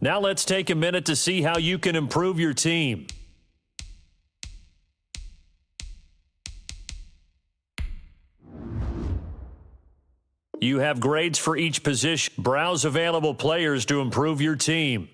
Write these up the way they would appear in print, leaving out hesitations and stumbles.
Now let's take a minute to see how you can improve your team. You have grades for each position. Browse available players to improve your team.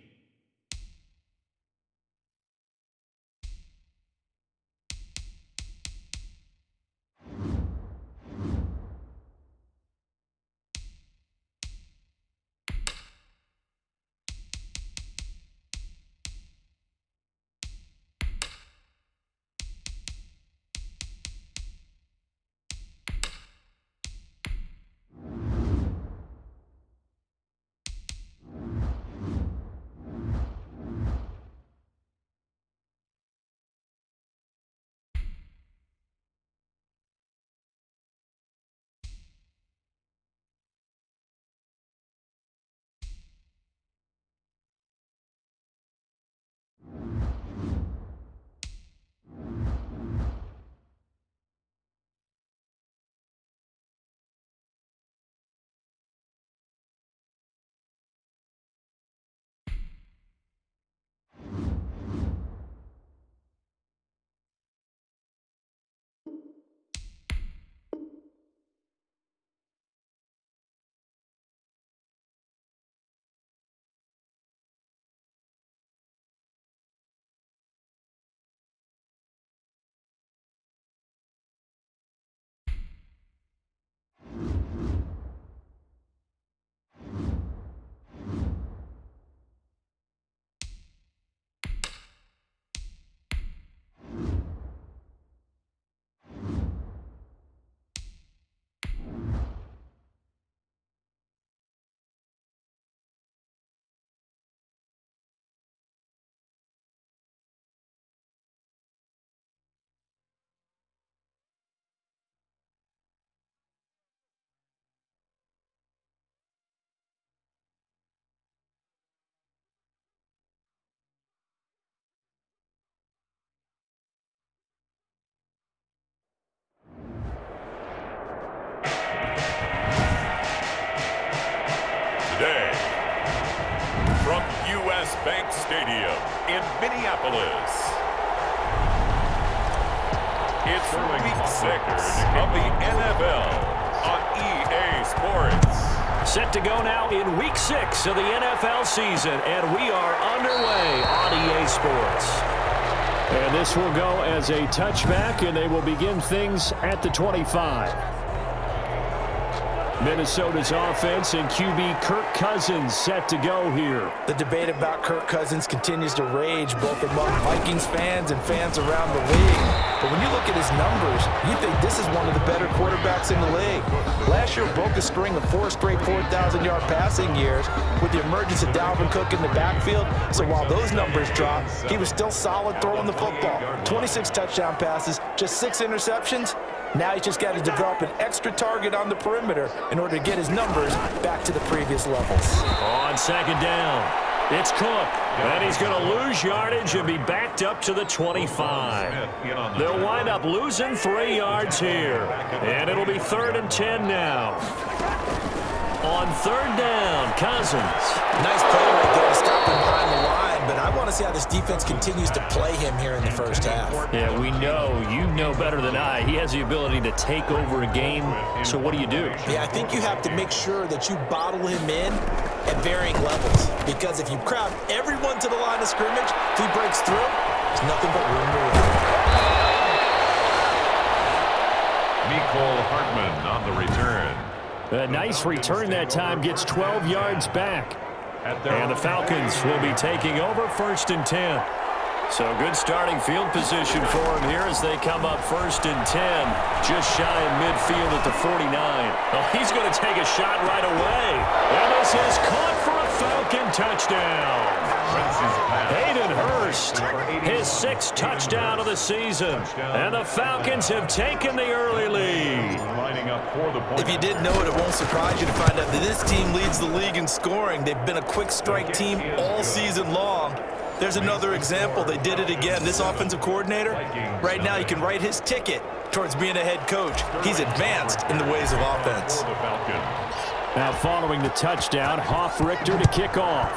Today, from U.S. Bank Stadium in Minneapolis, it's Week 6 of the NFL on EA Sports. Set to go now in Week 6 of the NFL season, and we are underway on EA Sports. And this will go as a touchback, and they will begin things at the 25. Minnesota's offense and QB Kirk Cousins set to go here. The debate about Kirk Cousins continues to rage both among Vikings fans and fans around the league. But when you look at his numbers, you think this is one of the better quarterbacks in the league. Last year broke a string of 4 straight 4,000-yard passing years with the emergence of Dalvin Cook in the backfield. So while those numbers dropped, he was still solid throwing the football. 26 touchdown passes, just 6 interceptions. Now he's just got to develop an extra target on the perimeter in order to get his numbers back to the previous levels. On second down, it's Cook. And he's going to lose yardage and be backed up to the 25. They'll wind up losing 3 yards here. And it'll be 3rd and 10 now. On 3rd down, Cousins. Nice play right there to stop him behind the line, but I want to see how this defense continues to play him here in the first half. Yeah, we know, you know better than I, he has the ability to take over a game. So what do you do? Yeah, I think you have to make sure that you bottle him in at varying levels, because if you crowd everyone to the line of scrimmage, if he breaks through, there's nothing but room to run. Mecole Hardman on the return. A nice return that time, gets 12 yards back. And the Falcons will be taking over 1st and 10. So good starting field position for him here as they come up 1st and 10. Just shy of midfield at the 49. Oh, he's going to take a shot right away. And this is caught for a Falcon touchdown. Hayden Hurst, his 6th touchdown of the season. And the Falcons have taken the early lead. If you didn't know it, it won't surprise you to find out that this team leads the league in scoring. They've been a quick strike team all season long. There's another example. They did it again. This offensive coordinator, right now, you can write his ticket towards being a head coach. He's advanced in the ways of offense. Now following the touchdown, Hoff Richter to kick off.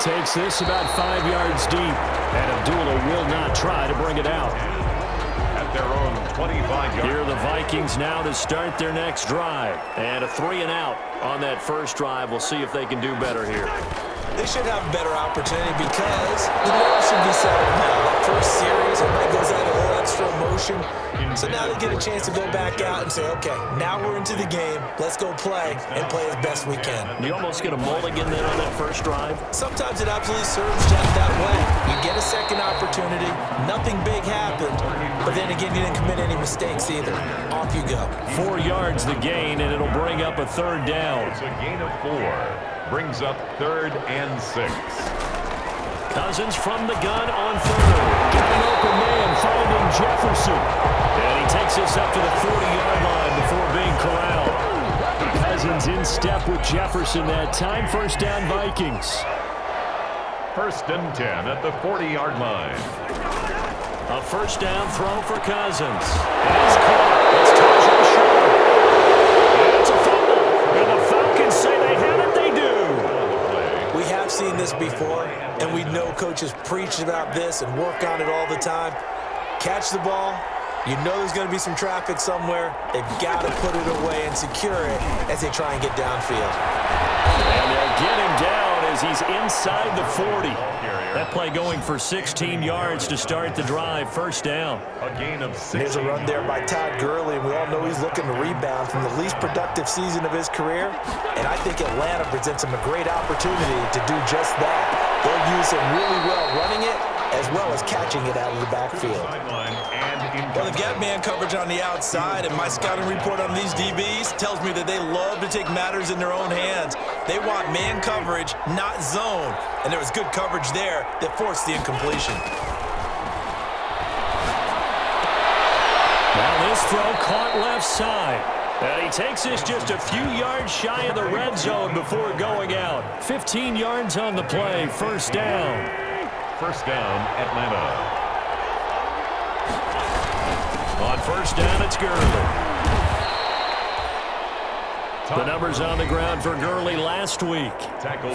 Takes this about 5 yards deep, and Abdullah will not try to bring it out. At their own 25-yard. Here are the Vikings now to start their next drive. And a 3-and-out on that first drive. We'll see if they can do better here. They should have a better opportunity because the nerves should be settled now. That first series, everybody goes out a little extra emotion. So now they get a chance to go back out and say, okay, now we're into the game. Let's go play and play as best we can. You almost get a mulligan then on that first drive? Sometimes it absolutely serves Jeff that way. You get a second opportunity. Nothing big happened. But then again, you didn't commit any mistakes either. Off you go. 4 yards the gain, and it'll bring up a third down. It's a gain of 4. Brings up 3rd and 6. Cousins from the gun on third. Got an open man finding Jefferson. And he takes us up to the 40-yard line before being corralled. Cousins in step with Jefferson that time. First down, Vikings. 1st and 10 at the 40-yard line. A first down throw for Cousins. And it's caught. It's touchdown short. And it's a fumble. And the Falcons say they have it. They do. We have seen this before, and we know coaches preach about this and work on it all the time. Catch the ball. You know there's going to be some traffic somewhere. They've got to put it away and secure it as they try and get downfield. And they'll get him down as he's inside the 40. That play going for 16 yards to start the drive. First down. A gain of 6. There's a run there by Todd Gurley, and we all know he's looking to rebound from the least productive season of his career. And I think Atlanta presents him a great opportunity to do just that. They'll use him really well running it as well as catching it out of the backfield. Well, they've got man coverage on the outside, and my scouting report on these DBs tells me that they love to take matters in their own hands. They want man coverage, not zone. And there was good coverage there that forced the incompletion. Now this throw caught left side. And he takes this just a few yards shy of the red zone before going out. 15 yards on the play, first down. First down, Atlanta. On first down, it's Gurley. The numbers on the ground for Gurley last week.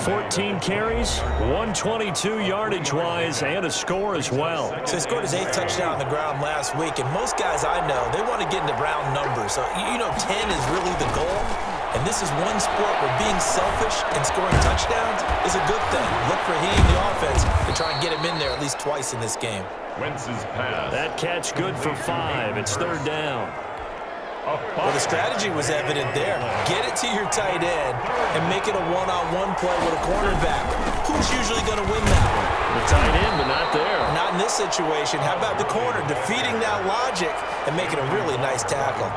14 carries, 122 yardage-wise, and a score as well. So he scored his 8th touchdown on the ground last week, and most guys I know, they want to get into round numbers. So, you know, 10 is really the goal. And this is one sport where being selfish and scoring touchdowns is a good thing. Look for he and the offense to try and get him in there at least twice in this game. Wentz's pass. That catch good for 5. It's third down. Well, the strategy was evident there. Get it to your tight end and make it a one-on-one play with a cornerback. Who's usually going to win that one? The tight end, but not there. Not in this situation. How about the corner defeating that logic and making a really nice tackle?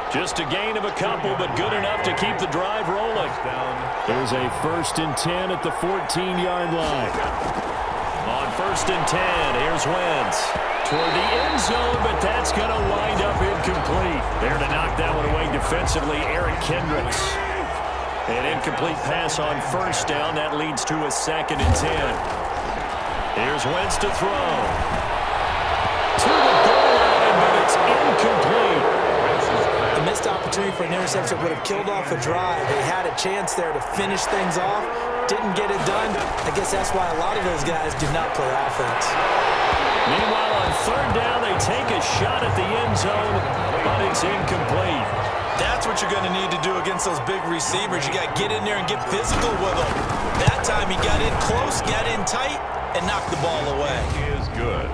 Just a gain of a couple, but good enough to keep the drive rolling. There's a 1st and 10 at the 14-yard line. On 1st and 10, here's Wentz. Toward the end zone, but that's going to wind up incomplete. There to knock that one away defensively, Eric Kendricks. An incomplete pass on first down. That leads to a 2nd and 10. Here's Wentz to throw. To the goal line, but it's incomplete. The missed opportunity for an interception would have killed off a drive. They had a chance there to finish things off. Didn't get it done. I guess that's why a lot of those guys do not play offense. Meanwhile, on third down, they take a shot at the end zone, but it's incomplete. That's what you're going to need to do against those big receivers. You got to get in there and get physical with them. That time he got in close, got in tight, and knocked the ball away. He is good.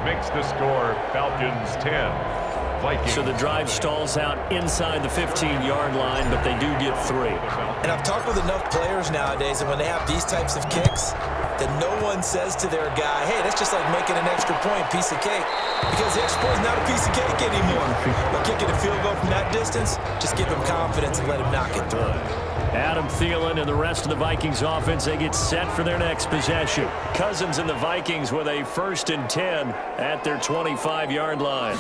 Makes the score Falcons 10. Vikings. So the drive stalls out inside the 15-yard line, but they do get 3. And I've talked with enough players nowadays, and when they have these types of kicks, that no one says to their guy, hey, that's just like making an extra point, piece of cake. Because the extra point is not a piece of cake anymore. But kicking a field goal from that distance, just give him confidence and let him knock it through. Adam Thielen and the rest of the Vikings offense, they get set for their next possession. Cousins and the Vikings with a 1st and 10 at their 25-yard line.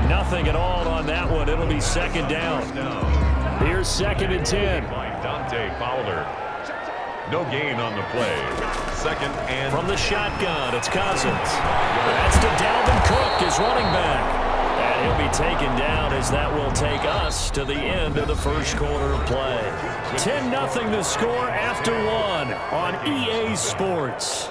Nothing at all on that one. It'll be 2nd down. Here's 2nd and 10. Dante Fowler. No gain on the play. 2nd and... From the shotgun, it's Cousins. That's to Dalvin Cook, his running back. And he'll be taken down as that will take us to the end of the first quarter of play. 10-0 the score after one on EA Sports.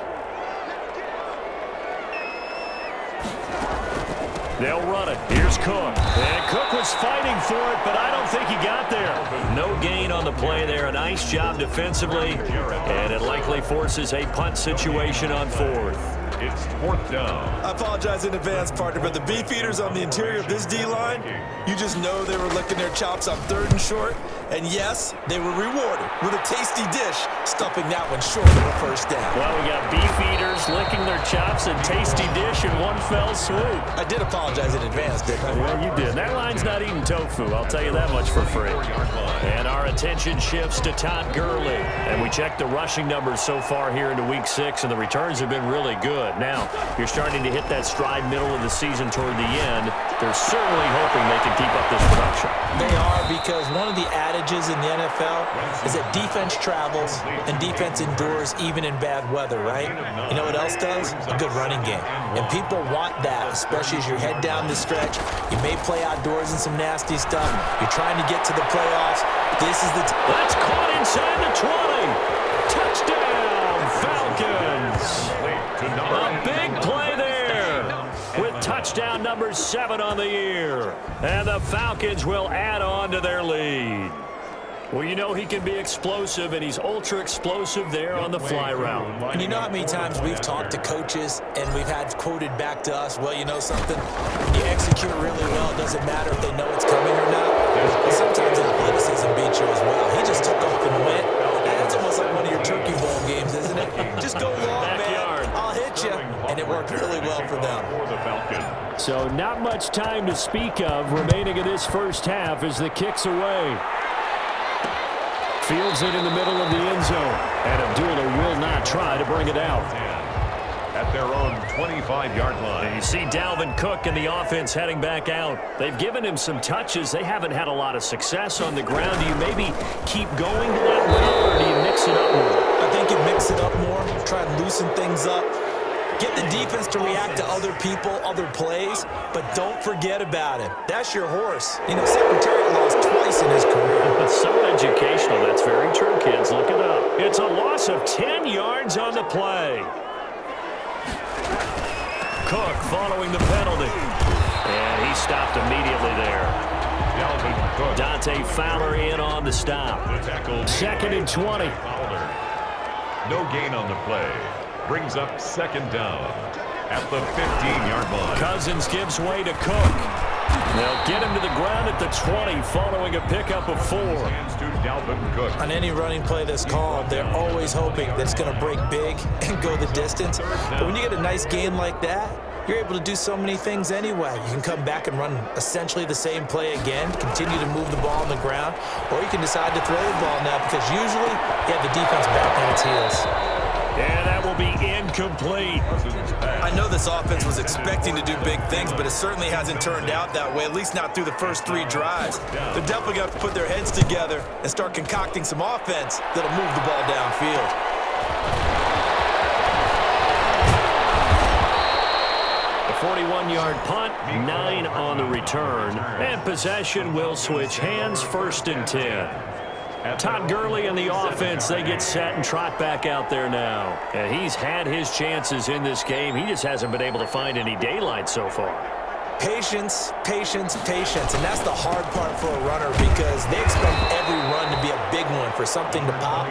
They'll run it. Here's Cook. And Cook was fighting for it, but I don't think he got there. No gain on the play there. A nice job defensively, and it likely forces a punt situation on fourth. It's fourth down. I apologize in advance, partner, but the beefeaters on the interior of this D-line, you just know they were licking their chops on 3rd and short. And yes, they were rewarded with a tasty dish, stuffing that one short of a first down. Well, we got beefeaters licking their chops and tasty dish in one fell swoop. I did apologize in advance, didn't I? Well, you did. That line's not eating tofu, I'll tell you that much for free. And our attention shifts to Todd Gurley. And we checked the rushing numbers so far here into Week 6, and the returns have been really good. Now, you're starting to hit that stride middle of the season toward the end. They're certainly hoping they can keep up this production. They are, because one of the adages in the NFL is that defense travels and defense endures even in bad weather, right? You know what else does? A good running game. And people want that, especially as you head down the stretch. You may play outdoors in some nasty stuff. You're trying to get to the playoffs. This is the That's caught inside the 20. Touchdown, Falcons. A big play there with touchdown number 7 on the year. And the Falcons will add on to their lead. Well, you know he can be explosive, and he's ultra-explosive there on the fly route. And you know how many times we've talked to coaches and we've had quoted back to us, well, you know something? When you execute really well, it doesn't matter if they know it's coming or not. Well, sometimes athleticism beats you as well. He just took off and went. That's almost like one of your turkey bowl games, isn't it? Just go long, man. I'll hit you. And it worked really well for them. So not much time to speak of remaining in this first half as the kick's away. Fields it in the middle of the end zone. And Abdullah will not try to bring it out. At their own 25-yard line. And you see Dalvin Cook and the offense heading back out. They've given him some touches. They haven't had a lot of success on the ground. Do you maybe keep going to that route, or do you mix it up more? I think you mix it up more, try and loosen things up. Get the defense to react to other people, other plays, but don't forget about it. That's your horse. You know, Secretariat lost twice in his career. It's so educational. That's very true, kids. Look it up. It's a loss of 10 yards on the play. Cook following the penalty. And he stopped immediately there. Dalvin Cook. Dante Fowler in on the stop. 2nd and 20. No gain on the play. Brings up 2nd down at the 15-yard line. Cousins gives way to Cook. They'll get him to the ground at the 20 following a pickup of 4. Hands to Dalvin Cook. On any running play that's called, they're always hoping that it's going to break big and go the distance. But when you get a nice game like that, you're able to do so many things anyway. You can come back and run essentially the same play again, continue to move the ball on the ground, or you can decide to throw the ball now because usually you have the defense back on its heels. And that will be incomplete. I know this offense was expecting to do big things, but it certainly hasn't turned out that way, at least not through the first 3 drives. They're definitely going to have to put their heads together and start concocting some offense that'll move the ball downfield. A 41-yard punt, 9 on the return, and possession will switch hands, 1st and 10. Todd Gurley and the offense, they get set and trot back out there now. And he's had his chances in this game. He just hasn't been able to find any daylight so far. Patience, patience, patience. And that's the hard part for a runner because they expect every run to be a big one for something to pop.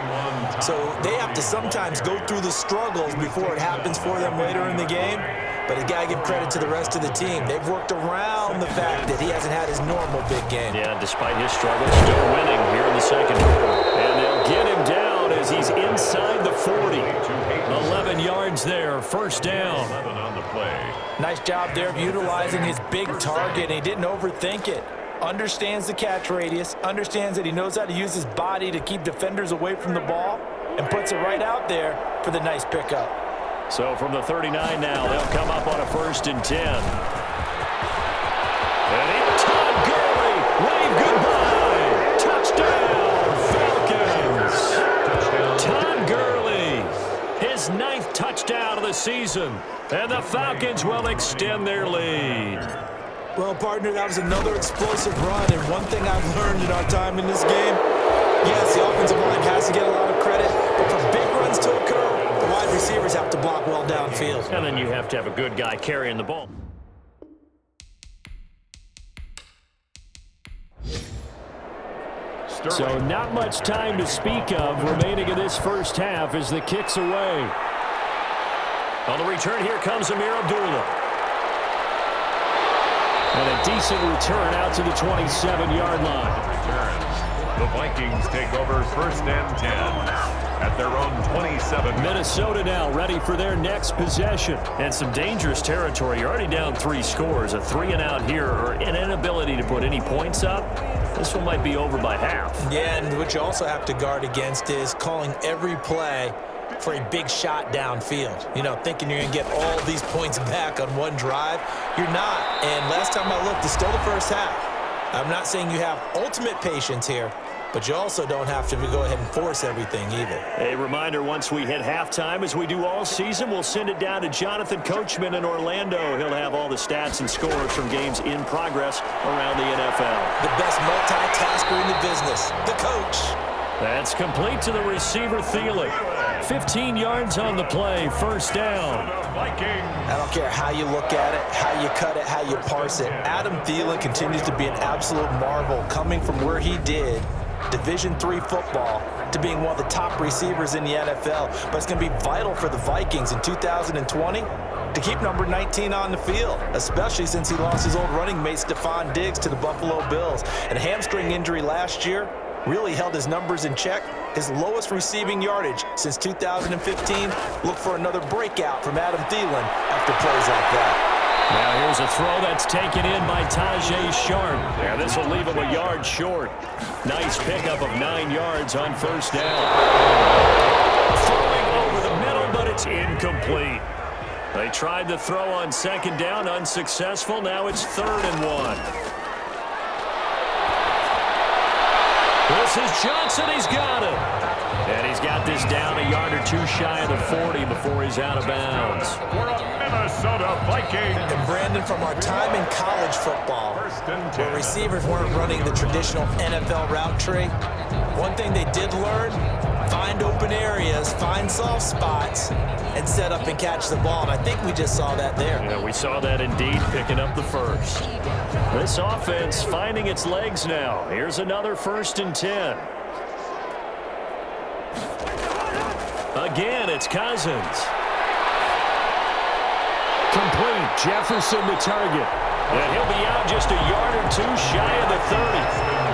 So they have to sometimes go through the struggles before it happens for them later in the game. But you got to give credit to the rest of the team. They've worked around the fact that he hasn't had his normal big game. Yeah, despite his struggles, still winning here in the second quarter. And they'll get him down as he's inside the 40. 11 yards there, 1st down. 11 on the play. Nice job there of utilizing his big target, and he didn't overthink it. Understands the catch radius, understands that he knows how to use his body to keep defenders away from the ball, and puts it right out there for the nice pickup. So from the 39 now, they'll come up on a 1st and 10. And it's Todd Gurley. Wave goodbye. Touchdown, Falcons. Todd Gurley, his 9th touchdown of the season. And the Falcons will extend their lead. Well, partner, that was another explosive run, and one thing I've learned in our time in this game, yes, the offensive line has to get a lot of credit, but for big runs to occur, the wide receivers have to block well downfield. And then you have to have a good guy carrying the ball. So not much time to speak of remaining in this first half as the kick's away. On the return, here comes Amir Abdullah. And a decent return out to the 27-yard line. The Vikings take over 1st and 10 at their own 27. Minnesota now ready for their next possession. And some dangerous territory. You're already down 3 scores. A 3-and-out here or an inability to put any points up. This one might be over by half. Yeah, and what you also have to guard against is calling every play for a big shot downfield. You know, thinking you're going to get all these points back on one drive. You're not. And last time I looked, it's still the first half. I'm not saying you have ultimate patience here, but you also don't have to go ahead and force everything either. A reminder, once we hit halftime, as we do all season, we'll send it down to Jonathan Coachman in Orlando. He'll have all the stats and scores from games in progress around the NFL. The best multitasker in the business, the coach. That's complete to the receiver, Thielen. 15 yards on the play, 1st down. I don't care how you look at it, how you cut it, how you parse it. Adam Thielen continues to be an absolute marvel, coming from where he did, Division III football, to being one of the top receivers in the NFL. But it's going to be vital for the Vikings in 2020 to keep number 19 on the field, especially since he lost his old running mate Stephon Diggs to the Buffalo Bills. And a hamstring injury last year really held his numbers in check. His lowest receiving yardage since 2015. Look for another breakout from Adam Thielen after plays like that. Now here's a throw that's taken in by Tajay Sharp. Yeah, this will leave him a yard short. Nice pickup of 9 yards on 1st down. Throwing over the middle, but it's incomplete. They tried the throw on 2nd down, unsuccessful. Now it's 3rd and 1. This is Johnson. He's got it. And he's got this down a yard or 2 shy of the 40 before he's out of bounds. For a Minnesota Viking. And Brandon, from our time in college football, where receivers weren't running the traditional NFL route tree, one thing they did learn, find open areas, find soft spots, and set up and catch the ball. And I think we just saw that there. Yeah, we saw that indeed, picking up the first. This offense finding its legs now. Here's another 1st and 10. Again, it's Cousins. Complete. Jefferson the target. And he'll be out just a yard or 2 shy of the 30.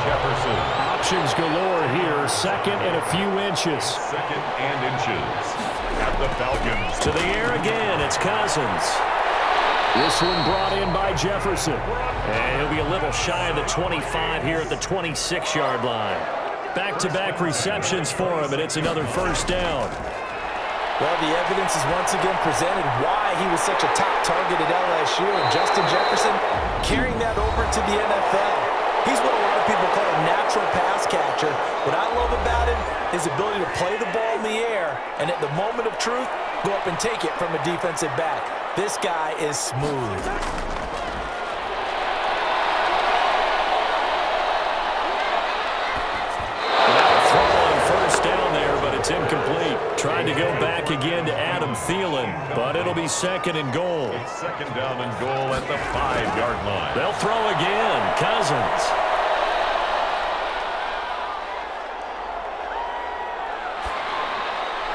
Jefferson. Options galore here. 2nd and a few inches. 2nd and inches. At the Falcons. To the air again. It's Cousins. This one brought in by Jefferson. And he'll be a little shy of the 25 here at the 26-yard line. Back-to-back receptions for him, and it's another 1st down. Well, the evidence is once again presented why he was such a top target at LSU, and Justin Jefferson carrying that over to the NFL. He's what a lot of people call a natural pass catcher. What I love about him is the ability to play the ball in the air, and at the moment of truth, go up and take it from a defensive back. This guy is smooth. It's incomplete. Trying to go back again to Adam Thielen, but it'll be 2nd and goal. 2nd down and goal at the 5-yard line. They'll throw again. Cousins.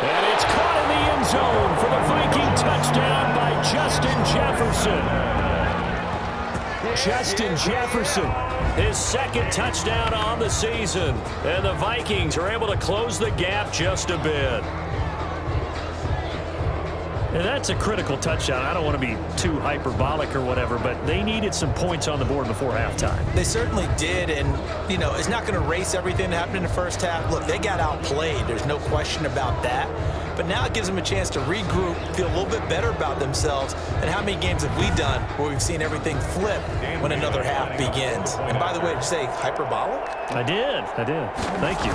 And it's caught in the end zone for the Viking touchdown by Justin Jefferson. Justin Jefferson, his 2nd touchdown on the season. And the Vikings are able to close the gap just a bit. And that's a critical touchdown. I don't want to be too hyperbolic or whatever, but they needed some points on the board before halftime. They certainly did, and, you know, it's not going to erase everything that happened in the first half. Look, they got outplayed. There's no question about that. But now it gives them a chance to regroup, feel a little bit better about themselves. And how many games have we done where we've seen everything flip when another half begins? And by the way, did you say hyperbolic? I did. Thank you.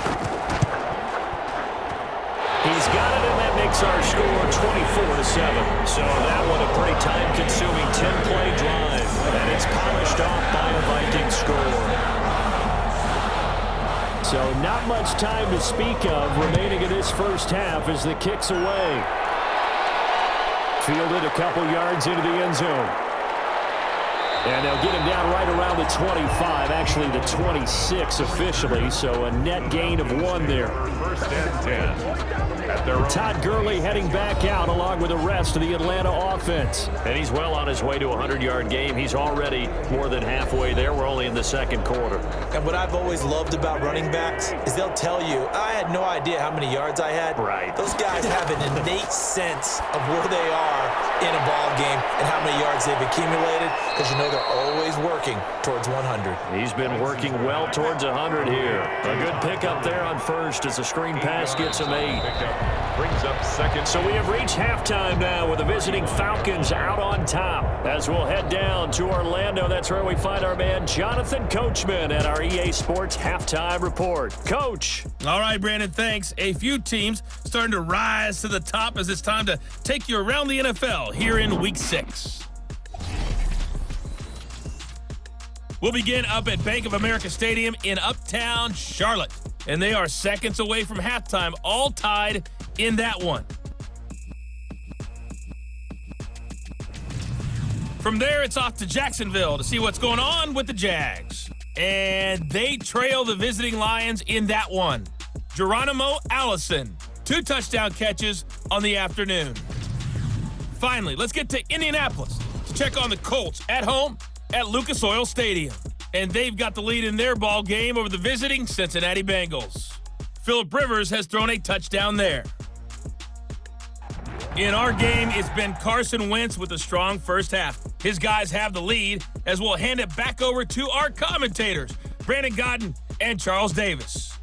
He's got it, and that makes our score 24-7. So that one a pretty time-consuming 10-play drive. And it's polished off by a Viking score. So not much time to speak of remaining in this first half as the kick's away. Fielded a couple yards into the end zone. And they'll get him down right around the 25, actually the 26 officially, so a net gain of 1 there. First and 10. Todd Gurley heading back out along with the rest of the Atlanta offense. And he's well on his way to a 100-yard game. He's already more than halfway there. We're only in the second quarter. And what I've always loved about running backs is they'll tell you, I had no idea how many yards I had. Right. Those guys have an innate sense of where they are in a ball game and how many yards they've accumulated, because you know they're always working towards 100. He's been working well towards 100 here. A good pickup there on first as the screen pass gets him 8. Brings up second. So we have reached halftime now with the visiting Falcons out on top. As we'll head down to Orlando, that's where we find our man Jonathan Coachman at our EA Sports Halftime Report. Coach. All right, Brandon, thanks. A few teams starting to rise to the top as it's time to take you around the NFL here in Week 6. We'll begin up at Bank of America Stadium in Uptown Charlotte. And they are seconds away from halftime, all tied in that one. From there, it's off to Jacksonville to see what's going on with the Jags. And they trail the visiting Lions in that one. Geronimo Allison, 2 touchdown catches on the afternoon. Finally, let's get to Indianapolis to check on the Colts at home at Lucas Oil Stadium. And they've got the lead in their ball game over the visiting Cincinnati Bengals. Phillip Rivers has thrown a touchdown there. In our game, it's been Carson Wentz with a strong first half. His guys have the lead as we'll hand it back over to our commentators, Brandon Godden and Charles Davis.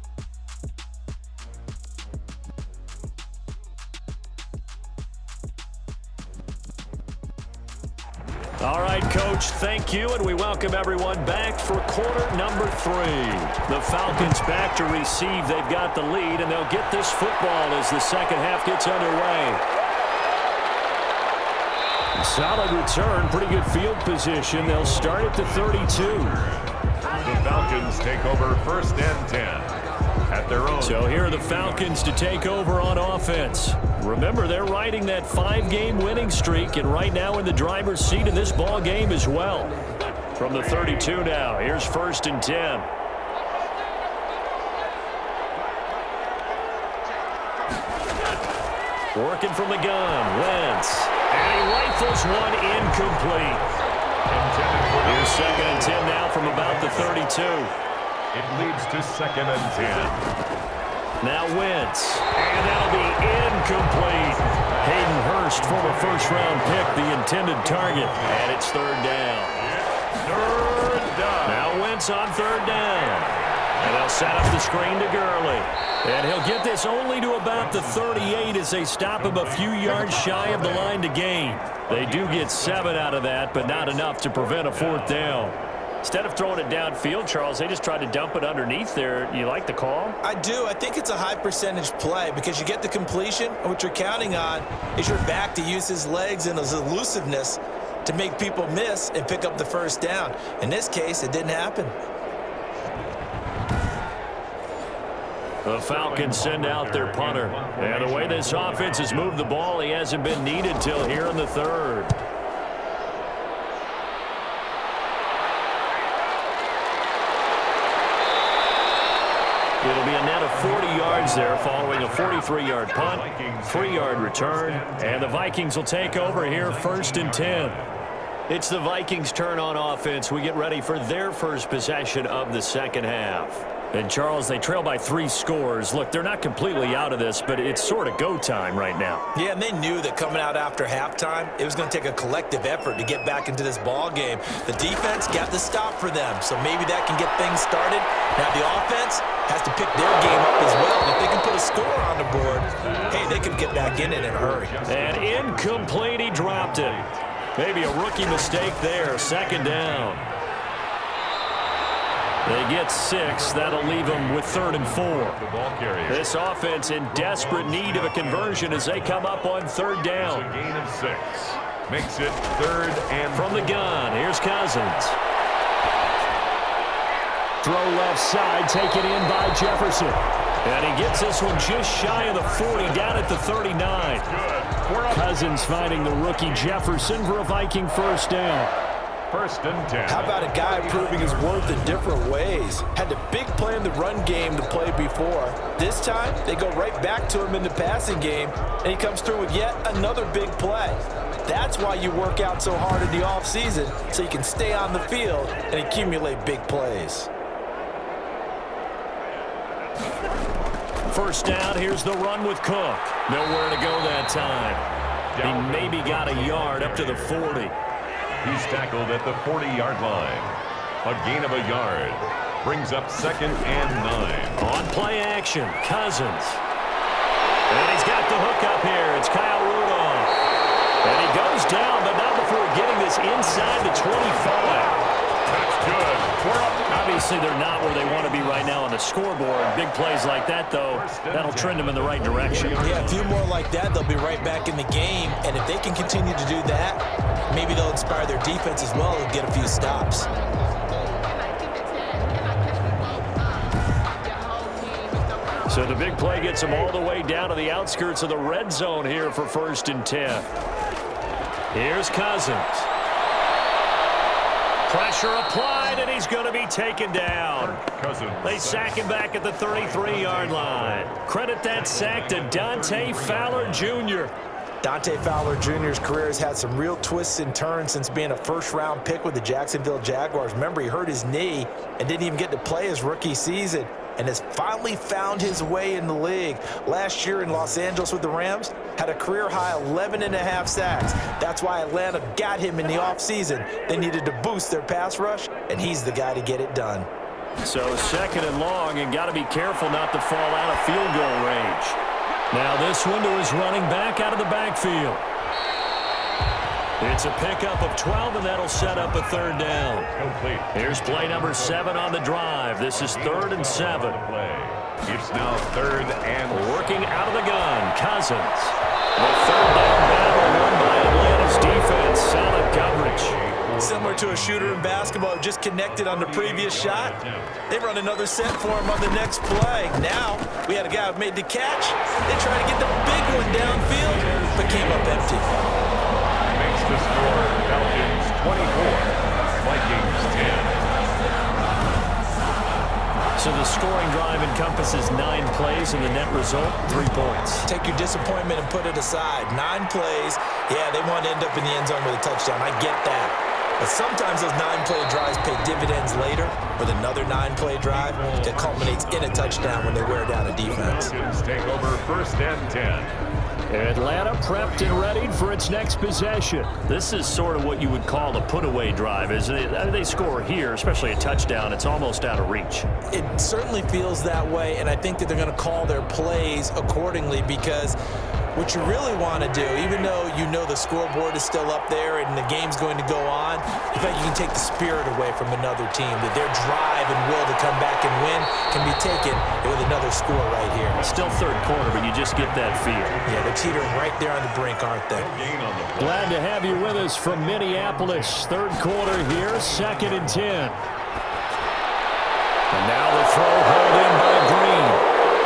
All right, Coach, thank you, and we welcome everyone back for quarter number 3. The Falcons back to receive. They've got the lead, and they'll get this football as the second half gets underway. Solid return, pretty good field position. They'll start at the 32. The Falcons take over first and 10 at their own. So here are the Falcons to take over on offense. Remember, they're riding that 5-game winning streak, and right now in the driver's seat in this ball game as well. From the 32 now, here's first and 10. Working from the gun, Wentz. And he rifles one incomplete. Here's second and 10 now from about the 32. It leads to second and 10. Now Wentz, and that'll be incomplete. Hayden Hurst, former first-round pick, the intended target, and it's third down. Third down. Now Wentz on third down, and they'll set up the screen to Gurley. And he'll get this only to about the 38 as they stop him a few yards shy of the line to gain. They do get 7 out of that, but not enough to prevent a fourth down. Instead of throwing it downfield, Charles, they just tried to dump it underneath there. You like the call? I do. I think it's a high percentage play because you get the completion, and what you're counting on is your back to use his legs and his elusiveness to make people miss and pick up the first down. In this case, it didn't happen. The Falcons send out their punter. And the way this offense has moved the ball, he hasn't been needed till here in the third. It'll be a net of 40 yards there following a 43-yard punt, 3-yard return, and the Vikings will take over here first and 10. It's the Vikings' turn on offense. We get ready for their first possession of the second half. And, Charles, they trail by 3 scores. Look, they're not completely out of this, but it's sort of go time right now. Yeah, and they knew that coming out after halftime, it was going to take a collective effort to get back into this ball game. The defense got the stop for them, so maybe that can get things started. Now the offense has to pick their game up as well. If they can put a score on the board, hey, they could get back in it in a hurry. And incomplete, he dropped it. Maybe a rookie mistake there, second down. They get 6. That'll leave them with 3rd and 4. This offense in desperate need of a conversion as they come up on 3rd down. A gain of 6. Makes it 3rd and from the gun. Here's Cousins. Throw left side, taken in by Jefferson. And he gets this one just shy of the 40, down at the 39. Cousins finding the rookie Jefferson for a Viking first down. 1st and 10. How about a guy proving his worth in different ways? Had the big play in the run game to play before. This time, they go right back to him in the passing game, and he comes through with yet another big play. That's why you work out so hard in the offseason, so you can stay on the field and accumulate big plays. First down, here's the run with Cook. Nowhere to go that time. He maybe got a yard up to the 40. He's tackled at the 40-yard line. A gain of a yard. Brings up 2nd and 9. On play action, Cousins. And he's got the hook up here. It's Kyle Rudolph. And he goes down, but not before getting this inside the 25. That's good. We're up. Obviously, they're not where they want to be right now on the scoreboard. Big plays like that, though, that'll trend them in the right direction. Yeah, a few more like that, they'll be right back in the game. And if they can continue to do that, maybe they'll inspire their defense as well and get a few stops. So the big play gets them all the way down to the outskirts of the red zone here for 1st and 10. Here's Cousins. Pressure applied, and he's going to be taken down. They sack him back at the 33-yard line. Credit that sack to Dante Fowler Jr. Dante Fowler Jr.'s career has had some real twists and turns since being a first-round pick with the Jacksonville Jaguars. Remember, he hurt his knee and didn't even get to play his rookie season, and has finally found his way in the league. Last year in Los Angeles with the Rams, had a career-high 11.5 sacks. That's why Atlanta got him in the offseason. They needed to boost their pass rush, and he's the guy to get it done. So 2nd and long, and got to be careful not to fall out of field goal range. Now this one to his running back out of the backfield. It's a pickup of 12, and that'll set up a 3rd down. Complete. Here's play number 7 on the drive. This is 3rd and 7. It's now 3rd and working out of the gun. Cousins. The 3rd down battle won by Atlanta's defense. Solid coverage. Similar to a shooter in basketball who just connected on the previous shot. They run another set for him on the next play. Now, we had a guy who made the catch. They tried to get the big one downfield, but came up empty. Makes the score Falcons 24, Vikings 10. So the scoring drive encompasses 9 plays, and the net result, 3 points. Take your disappointment and put it aside. 9 plays. Yeah, they want to end up in the end zone with a touchdown. I get that. But sometimes those 9-play drives pay dividends later with another 9-play drive that culminates in a touchdown when they wear down a defense. Falcons take over 1st and 10. Atlanta prepped and readied for its next possession. This is sort of what you would call a put-away drive, isn't it? I mean, they score here, especially a touchdown. It's almost out of reach. It certainly feels that way, and I think that they're going to call their plays accordingly, because what you really want to do, even though you know the scoreboard is still up there and the game's going to go on, in fact, you can take the spirit away from another team, that their drive and will to come back and win can be taken with another score right here. Still 3rd quarter, but you just get that feel. Yeah, they're teetering right there on the brink, aren't they? Glad to have you with us from Minneapolis. 3rd quarter here, 2nd and 10. And now the throw hauled in by Green.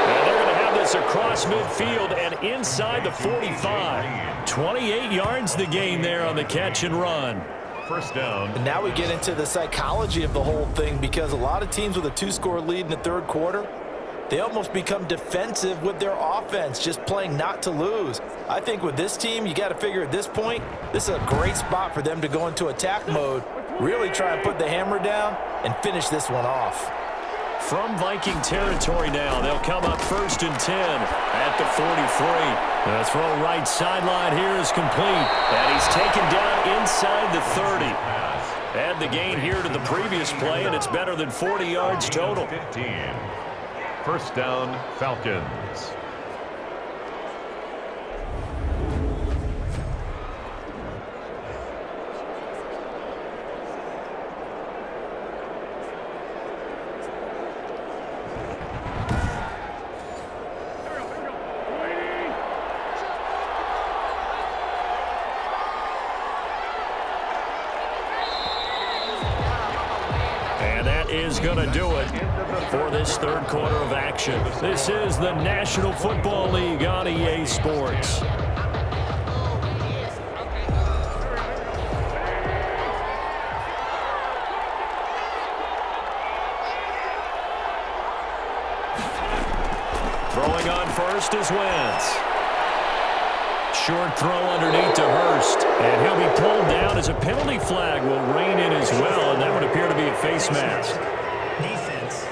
And they're going to have this across midfield and inside the 45. 28 yards the gain there on the catch and run. 1st down. And now we get into the psychology of the whole thing, because a lot of teams with a 2-score lead in the 3rd quarter, they almost become defensive with their offense, just playing not to lose. I think with this team, you got to figure at this point, this is a great spot for them to go into attack mode, really try and put the hammer down and finish this one off. From Viking territory now, they'll come up 1st and 10 at the 43. The throw right sideline here is complete, and he's taken down inside the 30. Add the gain here to the previous play, and it's better than 40 yards total. 15. 1st down, Falcons. is going to do it for this third quarter of action. This is the National Football League on EA Sports. Throwing on first is Wentz. Short throw underneath to Hurst, and he'll be pulled down as a penalty flag will rein in as well, and that would appear to be a face mask. Defense.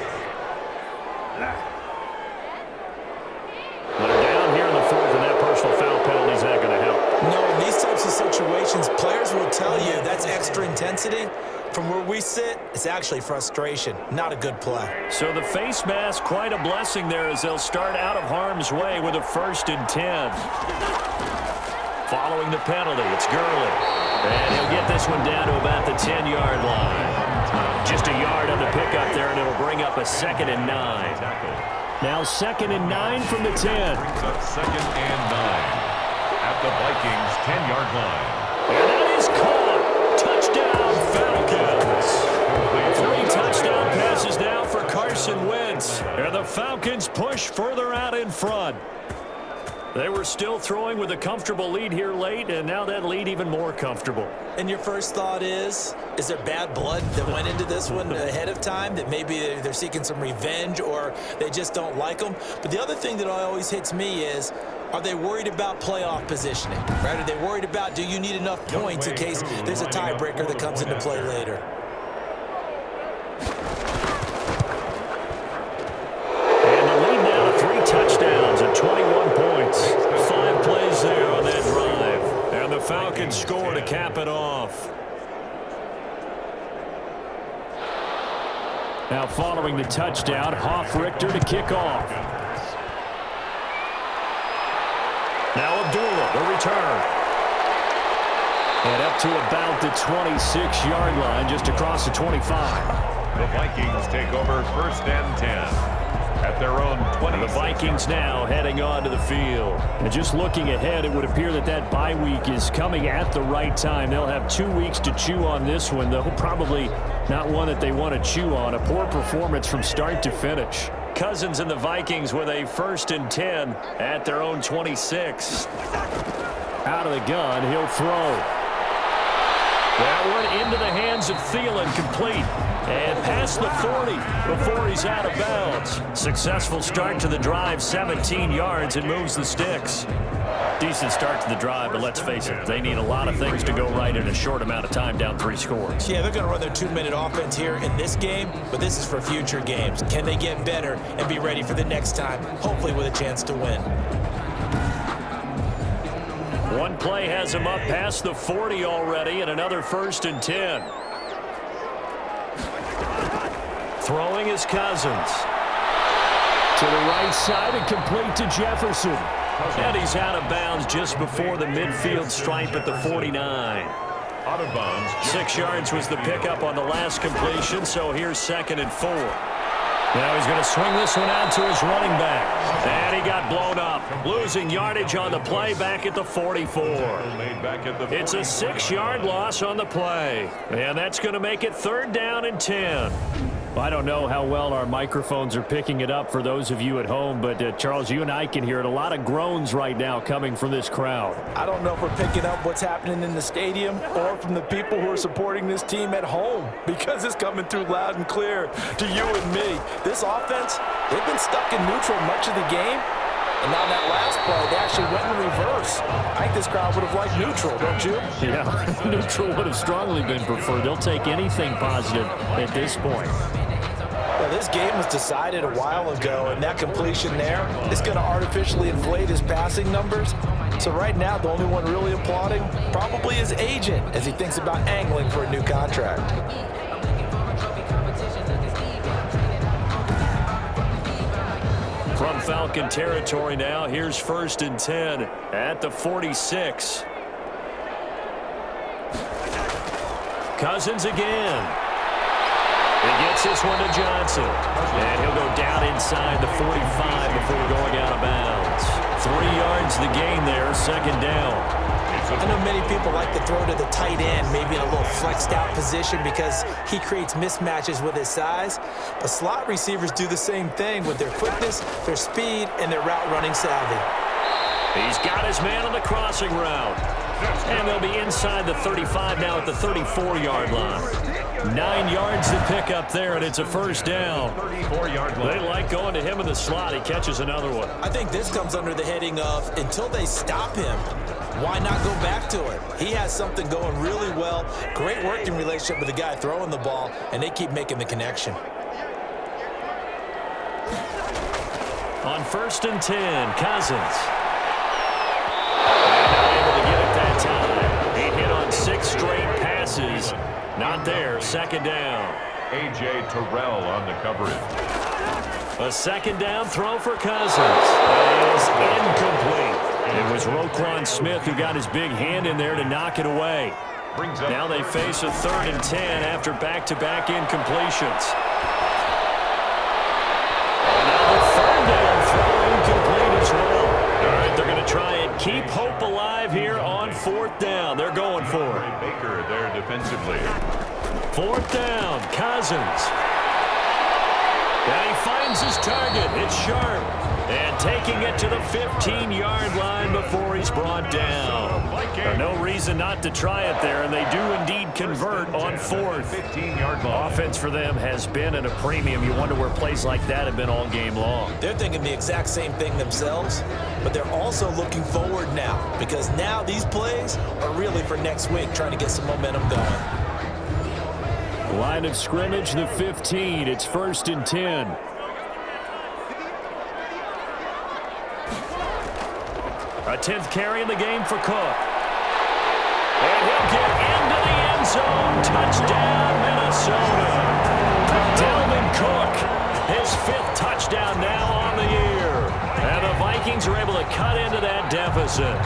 When they're down here in the fourth, and that personal foul penalty is not going to help. No, in these types of situations, players will tell you that's extra intensity. From where we sit, it's actually frustration, not a good play. So the face mask, quite a blessing there as they'll start out of harm's way with a 1st and 10. Following the penalty, it's Gurley. And he'll get this one down to about the 10-yard line. Just a yard on the pickup there, and it'll bring up a 2nd and 9. Now 2nd and 9 from the 10. Brings up 2nd and 9 at the Vikings' 10-yard line. And that is caught. Touchdown, Falcons. 3 touchdown passes now for Carson Wentz. And the Falcons push further out in front. They were still throwing with a comfortable lead here late, and now that lead even more comfortable. And your first thought is there bad blood that went into this one ahead of time, that maybe they're seeking some revenge or they just don't like them? But the other thing that always hits me is, are they worried about playoff positioning? Right? Are they worried about, do you need enough points in case there's a tiebreaker that comes into play later? And the lead now to 3 touchdowns and 21 points. 5 plays there on that drive. And the Falcons score to cap it off. Now following the touchdown, Hoff-Richter to kick off. Now Abdullah, the return. And up to about the 26-yard line, just across the 25. The Vikings take over 1st and 10 at their own 20. The Vikings now heading on to the field. And just looking ahead, it would appear that that bye week is coming at the right time. They'll have 2 weeks to chew on this one, though probably not one that they want to chew on. A poor performance from start to finish. Cousins and the Vikings with a 1st and 10 at their own 26. Out of the gun, he'll throw. That one into the hands of Thielen, complete. And past the 40 before he's out of bounds. Successful start to the drive, 17 yards, and moves the sticks. Decent start to the drive, but let's face it, they need a lot of things to go right in a short amount of time, down 3 scores. Yeah, they're going to run their 2-minute offense here in this game, but this is for future games. Can they get better and be ready for the next time, hopefully with a chance to win? One play has him up past the 40 already, and another 1st and 10. Throwing is Cousins. To the right side and complete to Jefferson. And he's out of bounds just before the midfield stripe at the 49. Out of bounds. 6 yards was the pickup on the last completion, so here's 2nd and 4. Now he's going to swing this one out to his running back. And he got blown up, losing yardage on the play back at the 44. It's a 6-yard loss on the play. And that's going to make it 3rd down and 10. I don't know how well our microphones are picking it up for those of you at home, but Charles, you and I can hear it. A lot of groans right now coming from this crowd. I don't know if we're picking up what's happening in the stadium or from the people who are supporting this team at home, because it's coming through loud and clear to you and me. This offense, they've been stuck in neutral much of the game. And on that last play, they actually went in reverse. I think this crowd would have liked neutral, don't you? Yeah, neutral would have strongly been preferred. They'll take anything positive at this point. Well, this game was decided a while ago, and that completion there is going to artificially inflate his passing numbers. So right now, the only one really applauding probably his agent as he thinks about angling for a new contract. From Falcon territory now, here's 1st and 10 at the 46. Cousins again. He gets this one to Johnson. And he'll go down inside the 45 before going out of bounds. 3 yards the gain there, 2nd down. It's I know many people like to throw to the tight end, maybe in a little flexed out position because he creates mismatches with his size. But slot receivers do the same thing with their quickness, their speed, and their route running savvy. He's got his man on the crossing route. And they'll be inside the 35 now at the 34-yard line. 9 yards to pick up there, and it's a first down. 34-yard line. They like going to him in the slot. He catches another one. I think this comes under the heading of until they stop him, why not go back to it? He has something going really well. Great working relationship with the guy throwing the ball, and they keep making the connection. On 1st and 10, Cousins. Not able to get it that time. He hit on 6 straight passes. Not there. 2nd down. A.J. Terrell on the coverage. A 2nd down throw for Cousins. Is incomplete. It was Roquan Smith who got his big hand in there to knock it away. Now they face a 3rd and 10 after back-to-back incompletions. And now the 3rd down throw incomplete as well. All right, they're going to try and keep hope alive here on 4th down. They're going for it. Baker there defensively. 4th down, Cousins. And he finds his target. It's Sharp. And taking it to the 15-yard line before he's brought down. No reason not to try it there, and they do indeed convert on 4th. 15-yard line. Offense for them has been at a premium. You wonder where plays like that have been all game long. They're thinking the exact same thing themselves, but they're also looking forward now because now these plays are really for next week, trying to get some momentum going. Line of scrimmage, the 15. It's 1st and 10. A 10th carry in the game for Cook. And he'll get into the end zone. Touchdown, Minnesota. Dalvin Cook, his 5th touchdown now on the year. And the Vikings are able to cut into that deficit.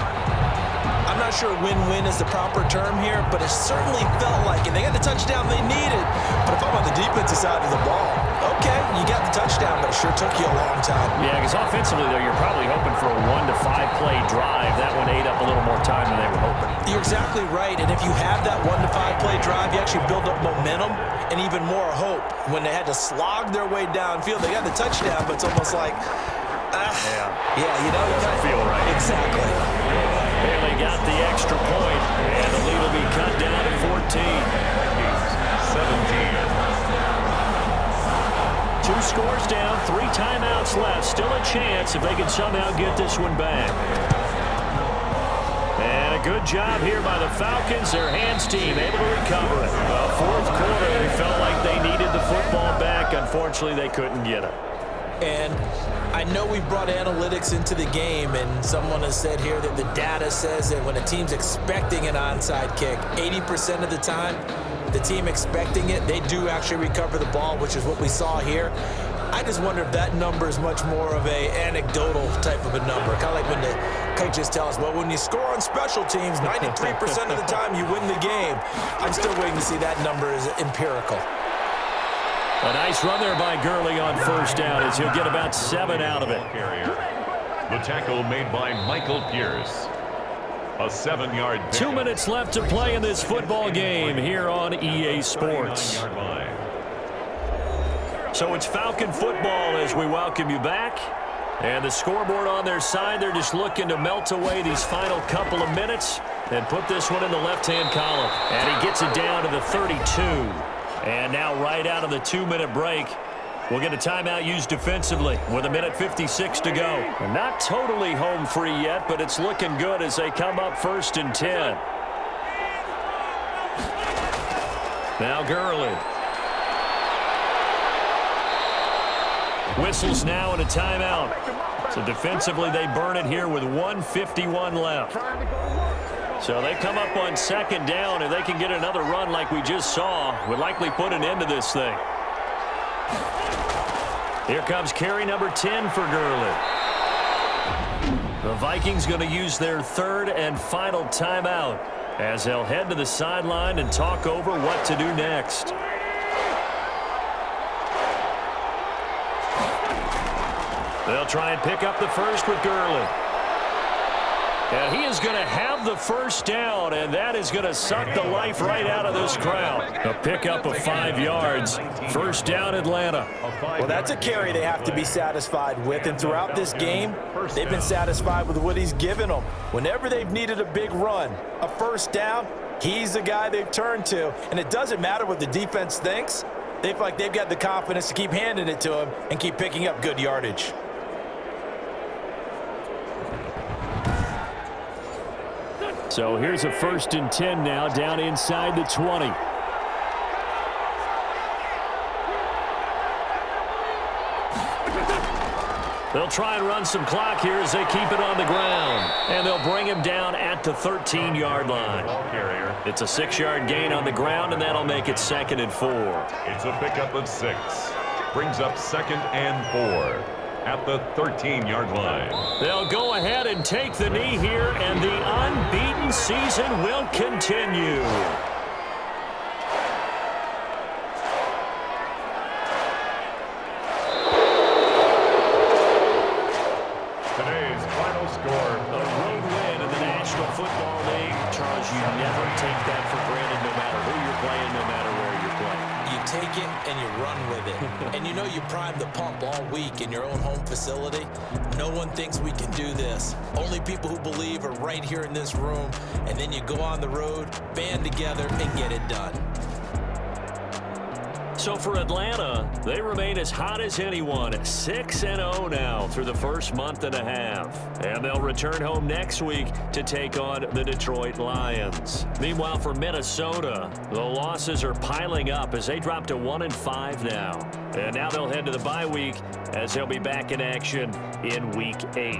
I'm not sure win-win is the proper term here, but it certainly felt like it. They got the touchdown they needed. But if I'm on the defensive side of the ball, okay, you got the touchdown, but it sure took you a long time. Yeah, because offensively, though, you're probably hoping for a 1 to 5 play drive. That one ate up a little more time than they were hoping. You're exactly right, and if you have that 1 to 5 play drive, you actually build up momentum and even more hope. When they had to slog their way downfield, they got the touchdown, but it's almost like, yeah, you know, doesn't feel right. Exactly. And they got the extra point, and the lead will be cut down to 14. 17. 2 scores down, 3 timeouts left. Still a chance if they can somehow get this one back. And a good job here by the Falcons. Their hands team able to recover it. Well, 4th quarter, they felt like they needed the football back. Unfortunately, they couldn't get it. And I know we've brought analytics into the game, and someone has said here that the data says that when a team's expecting an onside kick, 80% of the time, the team expecting it, they do actually recover the ball, which is what we saw here. I just wonder if that number is much more of a anecdotal type of a number, kind of like when the coaches tell us, well, when you score on special teams, 93% of the time you win the game. I'm still waiting to see that number as empirical. A nice run there by Gurley on 1st down as he'll get about 7 out of it. The tackle made by Michael Pierce. A 7-yard pick. 2 minutes left to play in this football game here on EA Sports. So it's Falcon football as we welcome you back. And the scoreboard on their side, they're just looking to melt away these final couple of minutes and put this one in the left-hand column. And he gets it down to the 32. And now right out of the 2-minute break, we'll get a timeout used defensively with 1:56 to go. And not totally home free yet, but it's looking good as they come up 1st and 10. Now Gurley. Whistles now and a timeout. So defensively, they burn it here with 1:51 left. So they come up on 2nd down, and they can get another run like we just saw. Would likely put an end to this thing. Here comes carry number 10 for Gurley. The Vikings going to use their 3rd and final timeout as they'll head to the sideline and talk over what to do next. They'll try and pick up the first with Gurley. And he is going to have the first down, and that is going to suck the life right out of this crowd. A pickup of 5 yards. First down, Atlanta. Well, that's a carry they have to be satisfied with, and throughout this game, they've been satisfied with what he's given them. Whenever they've needed a big run, a first down, he's the guy they've turned to, and it doesn't matter what the defense thinks. They feel like they've got the confidence to keep handing it to him and keep picking up good yardage. So here's a 1st and 10 now, down inside the 20. They'll try and run some clock here as they keep it on the ground. And they'll bring him down at the 13-yard line. It's a 6-yard gain on the ground, and that'll make it 2nd and 4. It's a pickup of 6. Brings up 2nd and 4 at the 13-yard line. They'll go ahead and take the knee here, and the unbeaten season will continue. Today's final score. A road win in the National Football League. Charles, you never take that for granted no matter who you're playing, no matter where you're playing. You take it and you run with it. And you know you prime the pump all week in your own home facility. No one thinks we can do this. Only people who believe are right here in this room. And then you go on the road, band together, and get it done. So for Atlanta, they remain as hot as anyone, 6-0 now through the first month and a half. And they'll return home next week to take on the Detroit Lions. Meanwhile, for Minnesota, the losses are piling up as they drop to 1-5 now. And now they'll head to the bye week as they'll be back in action in Week 8.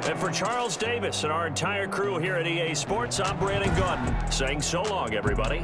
And for Charles Davis and our entire crew here at EA Sports, I'm Brandon Gautin saying so long, everybody.